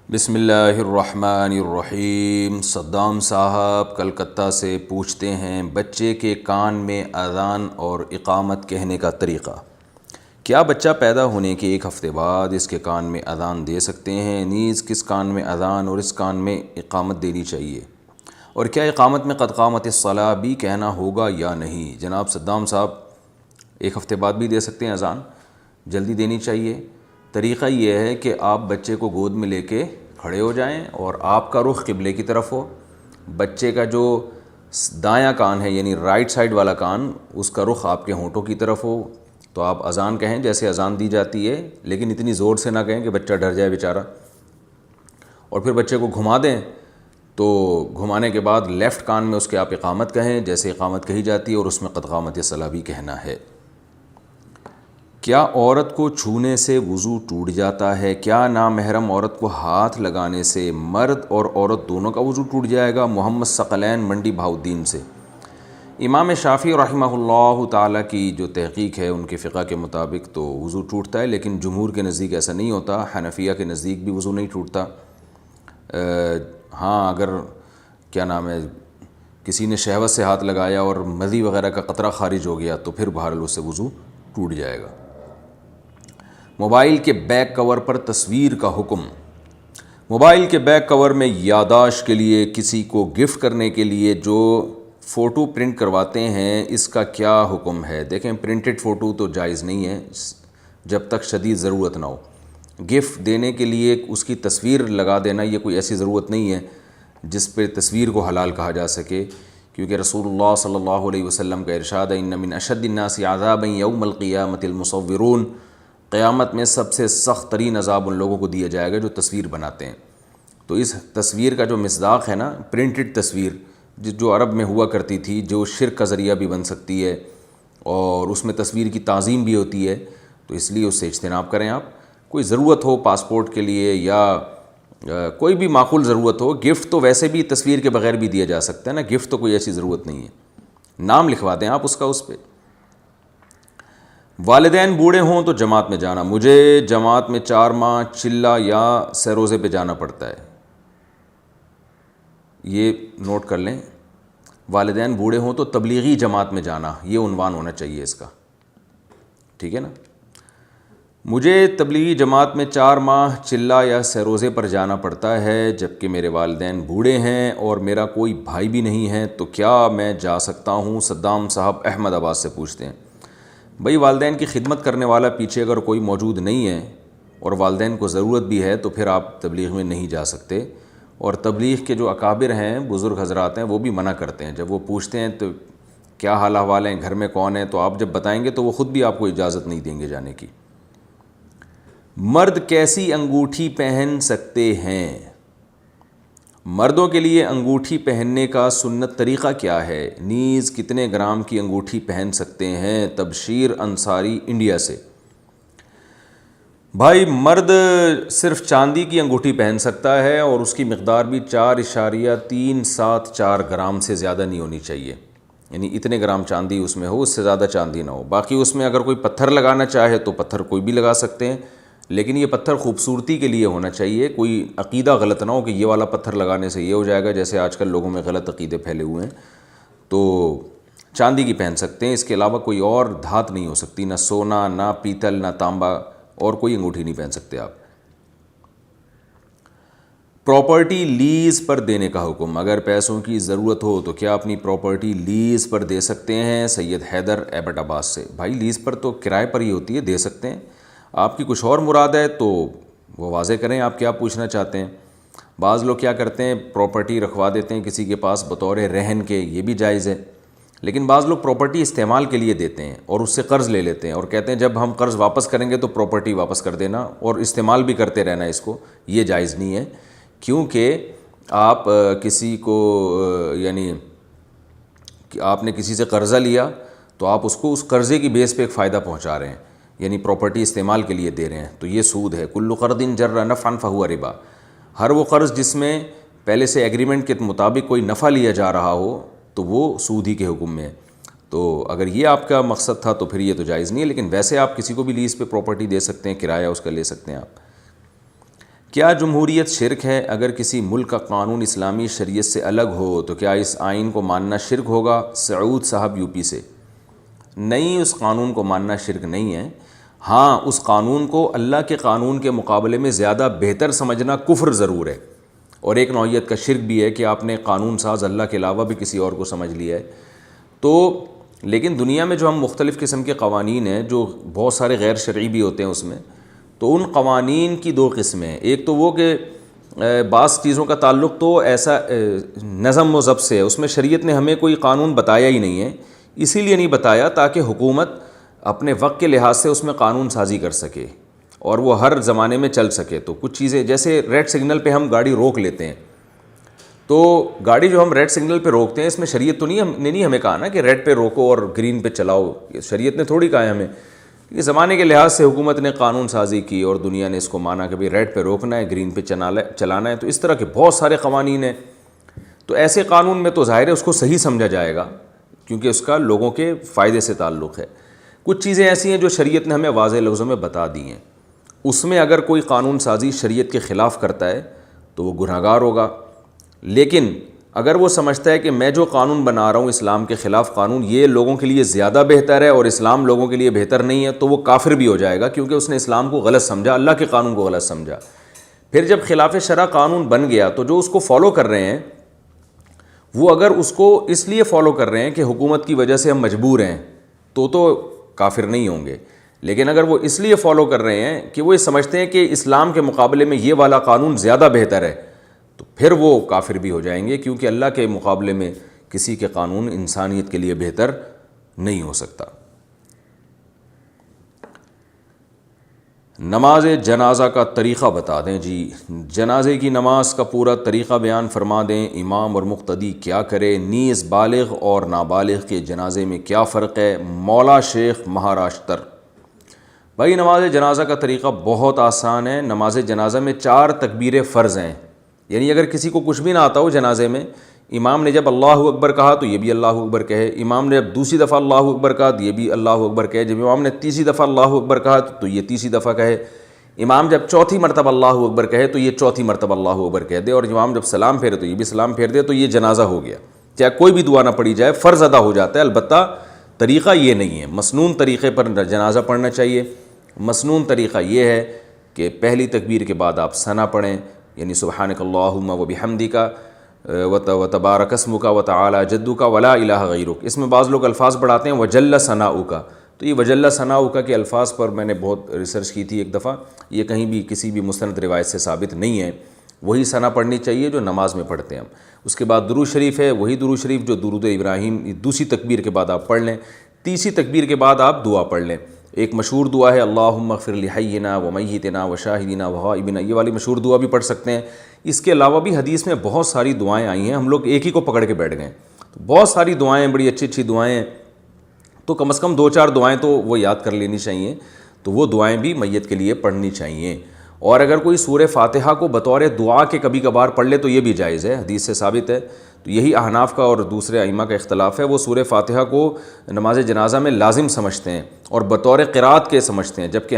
بسم اللہ الرحمن الرحیم۔ صدام صاحب کلکتہ سے پوچھتے ہیں بچے کے کان میں اذان اور اقامت کہنے کا طریقہ۔ کیا بچہ پیدا ہونے کے ایک ہفتے بعد اس کے کان میں اذان دے سکتے ہیں؟ نیز کس کان میں اذان اور اس کان میں اقامت دینی چاہیے؟ اور کیا اقامت میں قد قامت الصلاۃ بھی کہنا ہوگا یا نہیں؟ جناب صدام صاحب، ایک ہفتے بعد بھی دے سکتے ہیں اذان، جلدی دینی چاہیے۔ طریقہ یہ ہے کہ آپ بچے کو گود میں لے کے کھڑے ہو جائیں اور آپ کا رخ قبلے کی طرف ہو، بچے کا جو دایاں کان ہے یعنی رائٹ سائڈ والا کان، اس کا رخ آپ کے ہونٹوں کی طرف ہو، تو آپ اذان کہیں جیسے اذان دی جاتی ہے، لیکن اتنی زور سے نہ کہیں کہ بچہ ڈر جائے بیچارہ۔ اور پھر بچے کو گھما دیں، تو گھمانے کے بعد لیفٹ کان میں اس کے آپ اقامت کہیں جیسے اقامت کہی جاتی ہے، اور اس میں قد قامت الصلاۃ بھی کہنا ہے۔ کیا عورت کو چھونے سے وضو ٹوٹ جاتا ہے؟ کیا نامحرم عورت کو ہاتھ لگانے سے مرد اور عورت دونوں کا وضو ٹوٹ جائے گا؟ محمد ثقلین منڈی بہاؤالدین سے۔ امام شافعی رحمہ اللہ تعالیٰ کی جو تحقیق ہے ان کے فقہ کے مطابق تو وضو ٹوٹتا ہے، لیکن جمہور کے نزدیک ایسا نہیں ہوتا۔ حنفیہ کے نزدیک بھی وضو نہیں ٹوٹتا۔ ہاں، اگر کیا نام ہے کسی نے شہوت سے ہاتھ لگایا اور مزی وغیرہ کا قطرہ خارج ہو گیا تو پھر بہرحال اس سے وضو ٹوٹ جائے گا۔ موبائل کے بیک کور پر تصویر کا حکم۔ موبائل کے بیک کور میں یادداشت کے لیے، کسی کو گفٹ کرنے کے لیے جو فوٹو پرنٹ کرواتے ہیں، اس کا کیا حکم ہے؟ دیکھیں، پرنٹڈ فوٹو تو جائز نہیں ہے جب تک شدید ضرورت نہ ہو۔ گفٹ دینے کے لیے اس کی تصویر لگا دینا، یہ کوئی ایسی ضرورت نہیں ہے جس پہ تصویر کو حلال کہا جا سکے، کیونکہ رسول اللہ صلی اللہ علیہ وسلم کا ارشاد ہے، ان من اشد الناس عذابا یوم القیامۃ المصورون۔ قیامت میں سب سے سخت ترین عذاب ان لوگوں کو دیا جائے گا جو تصویر بناتے ہیں۔ تو اس تصویر کا جو مصداق ہے نا، پرنٹڈ تصویر جو عرب میں ہوا کرتی تھی، جو شرک کا ذریعہ بھی بن سکتی ہے اور اس میں تصویر کی تعظیم بھی ہوتی ہے، تو اس لیے اس سے اجتناب کریں آپ۔ کوئی ضرورت ہو پاسپورٹ کے لیے یا کوئی بھی معقول ضرورت ہو، گفٹ تو ویسے بھی تصویر کے بغیر بھی دیا جا سکتا ہے نا، گفٹ تو کوئی ایسی ضرورت نہیں ہے، نام لکھوا دیں آپ اس کا اس پہ۔ والدین بوڑھے ہوں تو جماعت میں جانا۔ مجھے جماعت میں 4 ماہ چلہ یا سیروزے پہ جانا پڑتا ہے، یہ نوٹ کر لیں۔ والدین بوڑھے ہوں تو تبلیغی جماعت میں جانا، یہ عنوان ہونا چاہیے اس کا، ٹھیک ہے نا۔ مجھے تبلیغی جماعت میں 4 ماہ چلہ یا سیروزے پر جانا پڑتا ہے، جبکہ میرے والدین بوڑھے ہیں اور میرا کوئی بھائی بھی نہیں ہے، تو کیا میں جا سکتا ہوں؟ صدام صاحب احمد آباد سے پوچھتے ہیں۔ بھئی، والدین کی خدمت کرنے والا پیچھے اگر کوئی موجود نہیں ہے اور والدین کو ضرورت بھی ہے تو پھر آپ تبلیغ میں نہیں جا سکتے، اور تبلیغ کے جو اکابر ہیں، بزرگ حضرات ہیں، وہ بھی منع کرتے ہیں۔ جب وہ پوچھتے ہیں تو کیا حال احوال ہیں، گھر میں کون ہے، تو آپ جب بتائیں گے تو وہ خود بھی آپ کو اجازت نہیں دیں گے جانے کی۔ مرد کیسی انگوٹھی پہن سکتے ہیں؟ مردوں کے لیے انگوٹھی پہننے کا سنت طریقہ کیا ہے؟ نیز کتنے گرام کی انگوٹھی پہن سکتے ہیں؟ تبشیر انصاری انڈیا سے۔ بھائی، مرد صرف چاندی کی انگوٹھی پہن سکتا ہے اور اس کی مقدار بھی 4.374 گرام سے زیادہ نہیں ہونی چاہیے، یعنی اتنے گرام چاندی اس میں ہو، اس سے زیادہ چاندی نہ ہو۔ باقی اس میں اگر کوئی پتھر لگانا چاہے تو پتھر کوئی بھی لگا سکتے ہیں، لیکن یہ پتھر خوبصورتی کے لیے ہونا چاہیے، کوئی عقیدہ غلط نہ ہو کہ یہ والا پتھر لگانے سے یہ ہو جائے گا، جیسے آج کل لوگوں میں غلط عقیدے پھیلے ہوئے ہیں۔ تو چاندی کی پہن سکتے ہیں، اس کے علاوہ کوئی اور دھات نہیں ہو سکتی، نہ سونا، نہ پیتل، نہ تانبا، اور کوئی انگوٹھی نہیں پہن سکتے آپ۔ پراپرٹی لیز پر دینے کا حکم۔ اگر پیسوں کی ضرورت ہو تو کیا اپنی پراپرٹی لیز پر دے سکتے ہیں؟ سید حیدر ایبٹ آباد سے۔ بھائی، لیز پر تو کرائے پر ہی ہوتی ہے، دے سکتے ہیں۔ آپ کی کچھ اور مراد ہے تو وہ واضح کریں آپ کیا پوچھنا چاہتے ہیں۔ بعض لوگ کیا کرتے ہیں، پراپرٹی رکھوا دیتے ہیں کسی کے پاس بطور رہن کے، یہ بھی جائز ہے، لیکن بعض لوگ پراپرٹی استعمال کے لیے دیتے ہیں اور اس سے قرض لے لیتے ہیں اور کہتے ہیں جب ہم قرض واپس کریں گے تو پراپرٹی واپس کر دینا اور استعمال بھی کرتے رہنا اس کو۔ یہ جائز نہیں ہے، کیونکہ آپ کسی کو یعنی آپ نے کسی سے قرضہ لیا تو آپ اس کو اس قرضے کی بیس پہ ایک فائدہ پہنچا رہے ہیں، یعنی پراپرٹی استعمال کے لیے دے رہے ہیں، تو یہ سود ہے۔ کل قرض جر نفعا فہو ربا۔ ہر وہ قرض جس میں پہلے سے ایگریمنٹ کے مطابق کوئی نفع لیا جا رہا ہو تو وہ سود ہی کے حکم میں ہے۔ تو اگر یہ آپ کا مقصد تھا تو پھر یہ تو جائز نہیں ہے، لیکن ویسے آپ کسی کو بھی لیز پہ پراپرٹی دے سکتے ہیں، کرایہ اس کا لے سکتے ہیں آپ۔ کیا جمہوریت شرک ہے؟ اگر کسی ملک کا قانون اسلامی شریعت سے الگ ہو تو کیا اس آئین کو ماننا شرک ہوگا؟ سعود صاحب یو پی سے۔ نہیں، اس قانون کو ماننا شرک نہیں ہے۔ ہاں، اس قانون کو اللہ کے قانون کے مقابلے میں زیادہ بہتر سمجھنا کفر ضرور ہے، اور ایک نوعیت کا شرک بھی ہے کہ آپ نے قانون ساز اللہ کے علاوہ بھی کسی اور کو سمجھ لیا ہے۔ تو لیکن دنیا میں جو ہم مختلف قسم کے قوانین ہیں، جو بہت سارے غیر شرعی بھی ہوتے ہیں اس میں، تو ان قوانین کی دو قسمیں ہیں۔ ایک تو وہ کہ بعض چیزوں کا تعلق تو ایسا نظم و ضبط سے ہے، اس میں شریعت نے ہمیں کوئی قانون بتایا ہی نہیں ہے، اسی لیے نہیں بتایا تاکہ حکومت اپنے وقت کے لحاظ سے اس میں قانون سازی کر سکے اور وہ ہر زمانے میں چل سکے۔ تو کچھ چیزیں جیسے ریڈ سگنل پہ ہم گاڑی روک لیتے ہیں، تو گاڑی جو ہم ریڈ سگنل پہ روکتے ہیں، اس میں شریعت تو نہیں ہمیں کہا نا کہ ریڈ پہ روکو اور گرین پہ چلاؤ، شریعت نے تھوڑی کہا ہے ہمیں۔ یہ زمانے کے لحاظ سے حکومت نے قانون سازی کی اور دنیا نے اس کو مانا کہ بھئی ریڈ پہ روکنا ہے، گرین پہ چلانا ہے۔ تو اس طرح کے بہت سارے قوانین ہیں، تو ایسے قانون میں تو ظاہر ہے اس کو صحیح سمجھا جائے گا کیونکہ اس کا لوگوں کے فائدے سے تعلق ہے۔ کچھ چیزیں ایسی ہیں جو شریعت نے ہمیں واضح لفظوں میں بتا دی ہیں، اس میں اگر کوئی قانون سازی شریعت کے خلاف کرتا ہے تو وہ گنہگار ہوگا، لیکن اگر وہ سمجھتا ہے کہ میں جو قانون بنا رہا ہوں اسلام کے خلاف قانون، یہ لوگوں کے لیے زیادہ بہتر ہے اور اسلام لوگوں کے لیے بہتر نہیں ہے، تو وہ کافر بھی ہو جائے گا، کیونکہ اس نے اسلام کو غلط سمجھا، اللہ کے قانون کو غلط سمجھا۔ پھر جب خلاف شرع قانون بن گیا تو جو اس کو فالو کر رہے ہیں، وہ اگر اس کو اس لیے فالو کر رہے ہیں کہ حکومت کی وجہ سے ہم مجبور ہیں، تو کافر نہیں ہوں گے۔ لیکن اگر وہ اس لیے فالو کر رہے ہیں کہ وہ یہ سمجھتے ہیں کہ اسلام کے مقابلے میں یہ والا قانون زیادہ بہتر ہے، تو پھر وہ کافر بھی ہو جائیں گے، کیونکہ اللہ کے مقابلے میں کسی کے قانون انسانیت کے لیے بہتر نہیں ہو سکتا۔ نماز جنازہ کا طریقہ بتا دیں جی، جنازے کی نماز کا پورا طریقہ بیان فرما دیں، امام اور مقتدی کیا کرے، نیز بالغ اور نابالغ کے جنازے میں کیا فرق ہے؟ مولا شیخ مہاراشٹر۔ بھائی نماز جنازہ کا طریقہ بہت آسان ہے۔ نماز جنازہ میں 4 تکبیریں فرض ہیں، یعنی اگر کسی کو کچھ بھی نہ آتا ہو جنازے میں، امام نے جب اللہ اکبر کہا تو یہ بھی اللہ اکبر کہے، امام نے جب دوسری دفعہ اللہ اکبر کہا تو یہ بھی اللہ اکبر کہے، جب امام نے تیسری دفعہ اللہ اکبر کہا تو یہ تیسری دفعہ کہے، امام جب چوتھی مرتبہ اللہ اکبر کہے تو یہ چوتھی مرتبہ اللہ اکبر کہہ دے، اور امام جب سلام پھیرے تو یہ بھی سلام پھیر دے، تو یہ جنازہ ہو گیا۔ چاہے کوئی بھی دعا نہ پڑھی جائے، فرض ادا ہو جاتا ہے۔ البتہ طریقہ یہ نہیں ہے، مسنون طریقے پر جنازہ پڑھنا چاہیے۔ مسنون طریقہ یہ ہے کہ پہلی تکبیر کے بعد آپ ثنا پڑھیں، یعنی سبحانک اللہم و بحمدک وتبارک اسمک وتعالی جدک ولا الہ غیرک۔ اس میں بعض لوگ الفاظ بڑھاتے ہیں وجل ثناؤک، تو یہ وجل ثناؤک کے الفاظ پر میں نے بہت ریسرچ کی تھی ایک دفعہ، یہ کہیں بھی کسی بھی مستند روایت سے ثابت نہیں ہے۔ وہی ثنا پڑھنی چاہیے جو نماز میں پڑھتے ہیں ہم۔ اس کے بعد درود شریف ہے، وہی درود شریف جو درود ابراہیم دوسری تکبیر کے بعد آپ پڑھ لیں، تیسری تکبیر کے بعد آپ دعا پڑھ لیں۔ ایک مشہور دعا ہے اللہم اغفر لحینا ومیتنا وشاہدنا وغائبنا، یہ والی مشہور دعا بھی پڑھ سکتے ہیں۔ اس کے علاوہ بھی حدیث میں بہت ساری دعائیں آئی ہیں، ہم لوگ ایک ہی کو پکڑ کے بیٹھ گئے، تو بہت ساری دعائیں، بڑی اچھی اچھی دعائیں ہیں، تو کم از کم 2-4 دعائیں تو وہ یاد کر لینی چاہیے، تو وہ دعائیں بھی میت کے لیے پڑھنی چاہیے۔ اور اگر کوئی سورہ فاتحہ کو بطور دعا کے کبھی کبھار پڑھ لے تو یہ بھی جائز ہے، حدیث سے ثابت ہے۔ تو یہی احناف کا اور دوسرے ائمہ کا اختلاف ہے، وہ سورہ فاتحہ کو نماز جنازہ میں لازم سمجھتے ہیں اور بطور قرات کے سمجھتے ہیں، جبکہ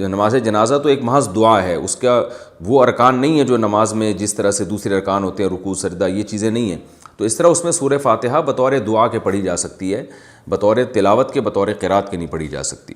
نماز جنازہ تو ایک محض دعا ہے، اس کا وہ ارکان نہیں ہے جو نماز میں جس طرح سے دوسرے ارکان ہوتے ہیں، رکوع سجدہ، یہ چیزیں نہیں ہیں۔ تو اس طرح اس میں سورہ فاتحہ بطور دعا کے پڑھی جا سکتی ہے، بطور تلاوت کے، بطور قرات کے نہیں پڑھی جا سکتی۔